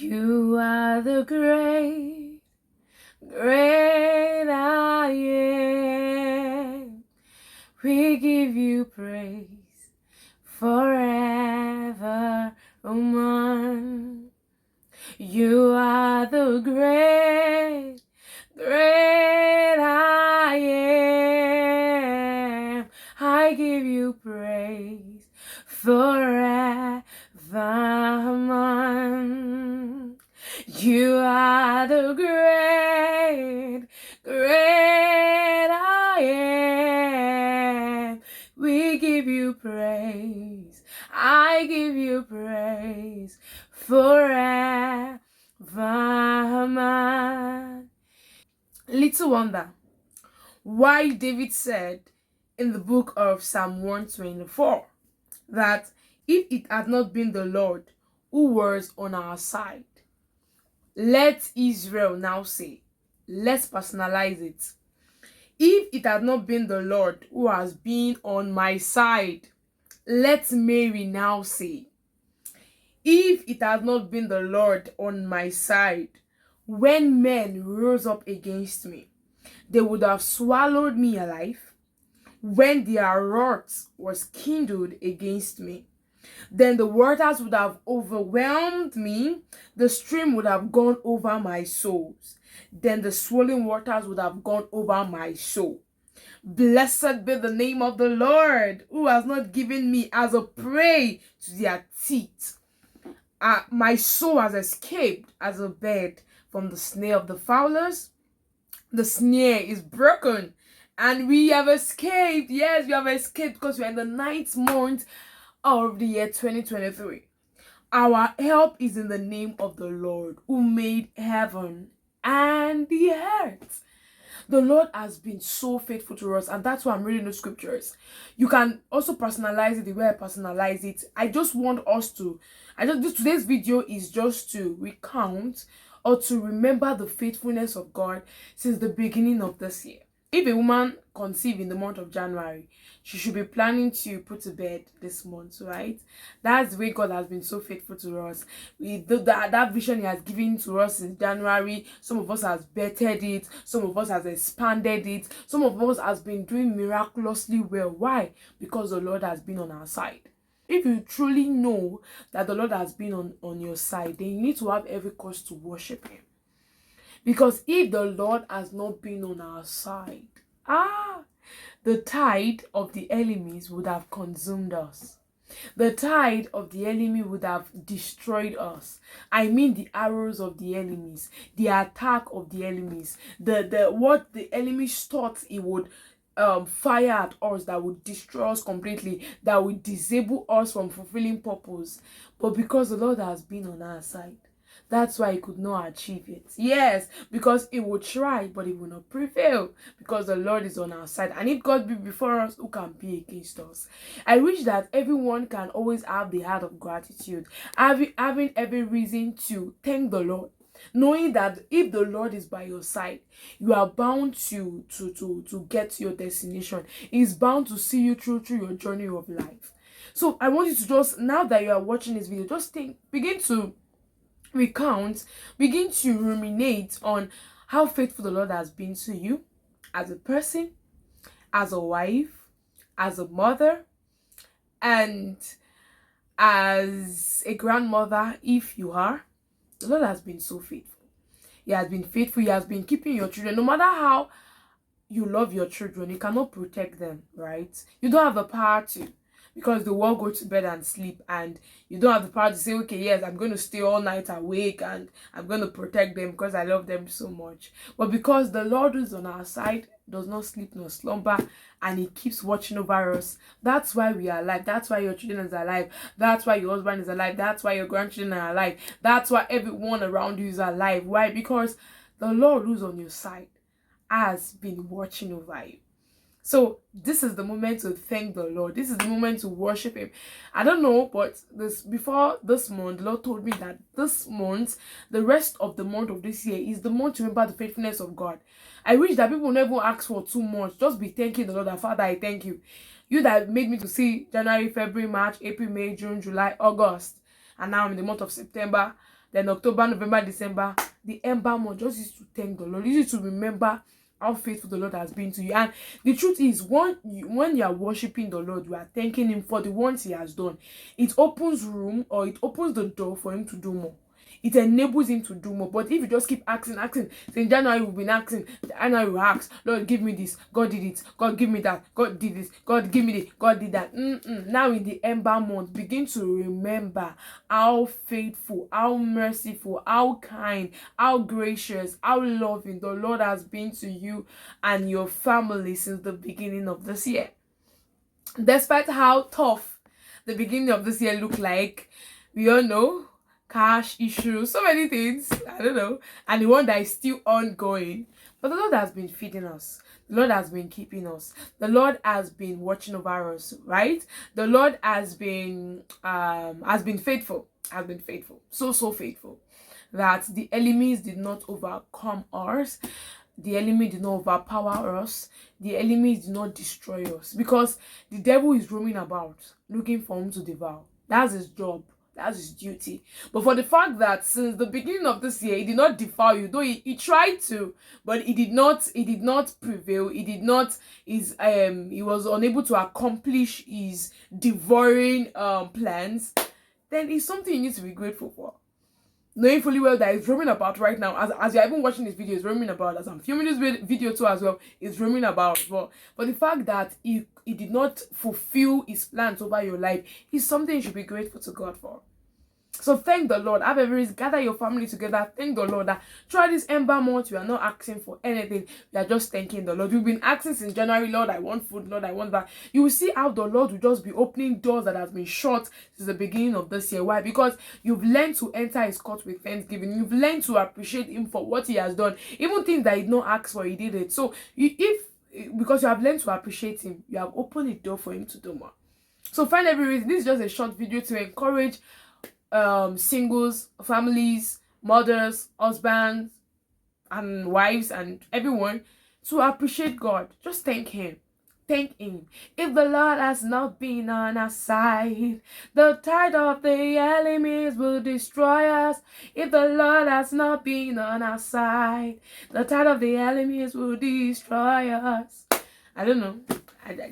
You are the great, great I am. We give you praise forever, Amen. You are the great, great I am. I give you praise forever, Amen. You are the great, great I am. We give you praise. I give you praise forever, man. Little wonder why David said in the book of Psalm 124 that if it had not been the Lord who was on our side, let Israel now say, let's personalize it. If it had not been the Lord who has been on my side, let Mary now say, if it had not been the Lord on my side, when men rose up against me, they would have swallowed me alive. When their wrath was kindled against me, then the waters would have overwhelmed me, the stream would have gone over my souls, then the swollen waters would have gone over my soul. Blessed be the name of the Lord, who has not given me as a prey to their teeth. My soul has escaped as a bird from the snare of the fowlers. The snare is broken, and we have escaped. Yes, we have escaped because we are in the 9th month of the year 2023. Our help is in the name of the Lord who made heaven and the earth. The Lord has been so faithful to us, and that's why I'm reading the scriptures. You can also personalize it the way I personalize it. I just want us to, today's video is just to recount or to remember the faithfulness of God since the beginning of this year. If a woman conceived in the month of January, she should be planning to put to bed this month, right? That's the way God has been so faithful to us. That vision He has given to us in January, some of us has bettered it, some of us has expanded it, some of us has been doing miraculously well. Why? Because the Lord has been on our side. If you truly know that the Lord has been on your side, then you need to have every cause to worship Him. Because if the Lord has not been on our side, the tide of the enemies would have consumed us. The tide of the enemy would have destroyed us. I mean the arrows of the enemies, the attack of the enemies, the what the enemy thought he would fire at us that would destroy us completely, that would disable us from fulfilling purpose. But because the Lord has been on our side, that's why He could not achieve it. Yes, because He would try, but He will not prevail, because the Lord is on our side. And if God be before us, who can be against us? I wish that everyone can always have the heart of gratitude, having every reason to thank the Lord, knowing that if the Lord is by your side, you are bound to get to your destination. He's bound to see you through your journey of life. So I want you to just, now that you are watching this video, just begin to recount, begin to ruminate on how faithful the Lord has been to you as a person, as a wife, as a mother, and as a grandmother. If you are, the Lord has been so faithful. He has been faithful. He has been keeping your children. No matter how you love your children, you cannot protect them, right? You don't have the power to, because they will go to bed and sleep, and you don't have the power to say, okay, yes, I'm going to stay all night awake and I'm going to protect them because I love them so much. But because the Lord who is on our side does not sleep nor slumber, and He keeps watching over us, that's why we are alive. That's why your children is alive. That's why your husband is alive. That's why your grandchildren are alive. That's why everyone around you is alive. Why? Because the Lord who's on your side has been watching over you. So this is the moment to thank the Lord. This is the moment to worship Him. I don't know, but before this month, the Lord told me that this month, the rest of the month of this year, is the month to remember the faithfulness of God. I wish that people never ask for too much. Just be thanking the Lord. That Father, I thank you. You that made me to see January, February, March, April, May, June, July, August, and now I'm in the month of September. Then October, November, December, the ember month, just used to thank the Lord. You used to remember how faithful the Lord has been to you. And the truth is, when you are worshiping the Lord, you are thanking him for the ones he has done. It opens room, or it opens the door for him to do more. It enables him to do more. But if you just keep asking, since January we've been asking, January we ask, Lord give me this, God did it, God give me that, God did this, God give me this, God did that. Now in the ember month, begin to remember how faithful, how merciful, how kind, how gracious, how loving the Lord has been to you and your family since the beginning of this year. Despite how tough the beginning of this year looked like, we all know, cash issues, so many things, I don't know, and the one that is still ongoing. But the Lord has been feeding us. The Lord has been keeping us. The Lord has been watching over us, right? The Lord has been faithful. Has been faithful. So faithful that the enemies did not overcome us. The enemy did not overpower us. The enemy did not destroy us, because the devil is roaming about looking for whom to devour. That's his job. That's his duty. But for the fact that since the beginning of this year, he did not devour you, though he tried to, but he did not prevail. He was unable to accomplish his devouring plans. Then it's something you need to be grateful for. Knowing fully well that it's roaming about right now, as you're even watching this video, it's roaming about, as I'm filming this video too as well, it's roaming about. But the fact that he did not fulfill his plans over your life is something you should be grateful to God for. So thank the Lord. Have every reason, gather your family together. Thank the Lord that throughout this ember month, we are not asking for anything. We are just thanking the Lord. We've been asking since January, Lord, I want food, Lord, I want that. You will see how the Lord will just be opening doors that has been shut since the beginning of this year. Why? Because you've learned to enter his court with thanksgiving. You've learned to appreciate him for what he has done. Even things that he did not ask for, he did it. So because you have learned to appreciate him, you have opened the door for him to do more. So find every reason. This is just a short video to encourage singles, families, mothers, husbands, and wives, and everyone to appreciate God. Just thank him. Thank him. If the Lord has not been on our side, the tide of the enemies will destroy us. If the Lord has not been on our side, the tide of the enemies will destroy us. I don't know.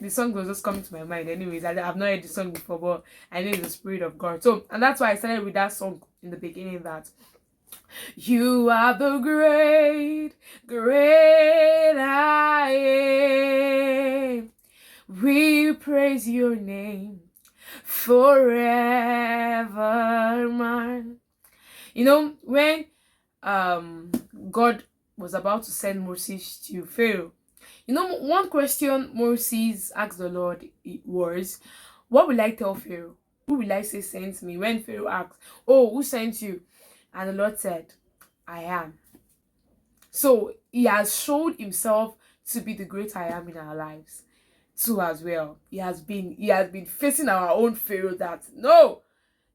The song was just coming to my mind. Anyways, I've not heard the song before, but I know it's the Spirit of God. So, and that's why I started with that song in the beginning, that you are the great, great I am. We praise your name forever, man. You know, when God was about to send Moses to Pharaoh, you know, one question Moses asked the Lord was, what will I tell Pharaoh? Who will I say sent me? When Pharaoh asked, oh, who sent you? And the Lord said, I am. So he has showed himself to be the great I am in our lives too as well. He has been facing our own Pharaoh that, no,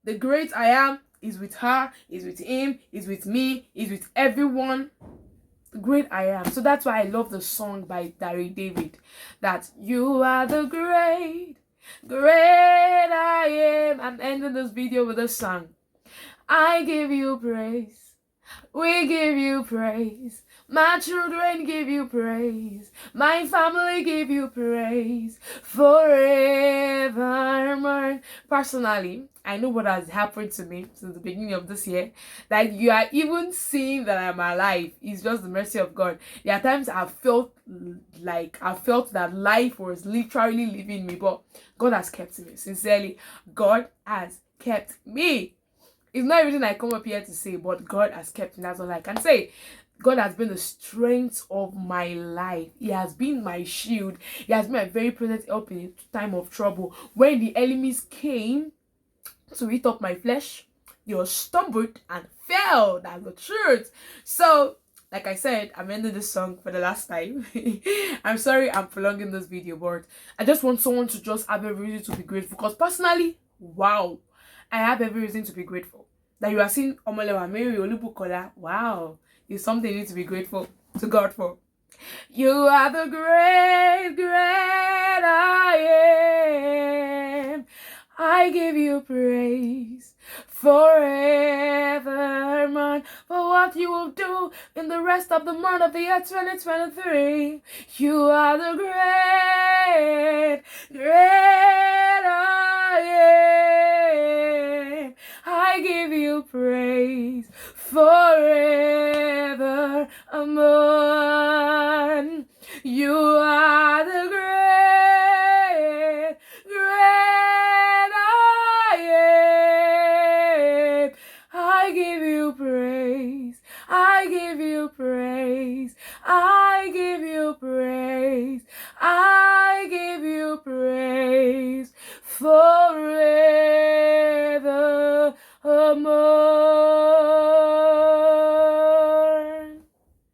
the great I am is with her, is with him, is with me, is with everyone. The great I am. So that's why I love the song by Larry David, that you are the great, great I am. I'm ending this video with a song. I give you praise. We give you praise. My children give you praise. My family give you praise forever. Personally, I know what has happened to me since the beginning of this year. Like, you are even seeing that I'm alive. It's just the mercy of God. There are times I felt that life was literally leaving me, but God has kept me. Sincerely, God has kept me. It's not everything I come up here to say, but God has kept me. That's all I can say. God has been the strength of my life. He has been my shield. He has been my very present help in a time of trouble. When the enemies came to eat up my flesh, they stumbled and fell. That's the truth. So, like I said, I'm ending this song for the last time. I'm sorry I'm prolonging this video, but I just want someone to just have every reason to be grateful. Because personally, wow, I have every reason to be grateful. That you are seeing Omolewa Mary Olubukola. Wow, it's something you need to be grateful to God for. You are the great, great I am. I give you praise forevermore for what you will do in the rest of the month of the year 2023. You are the great, great I am. I give you praise forevermore. You are the great, great I am. I give you praise. I give you praise. I give you praise. I give you praise for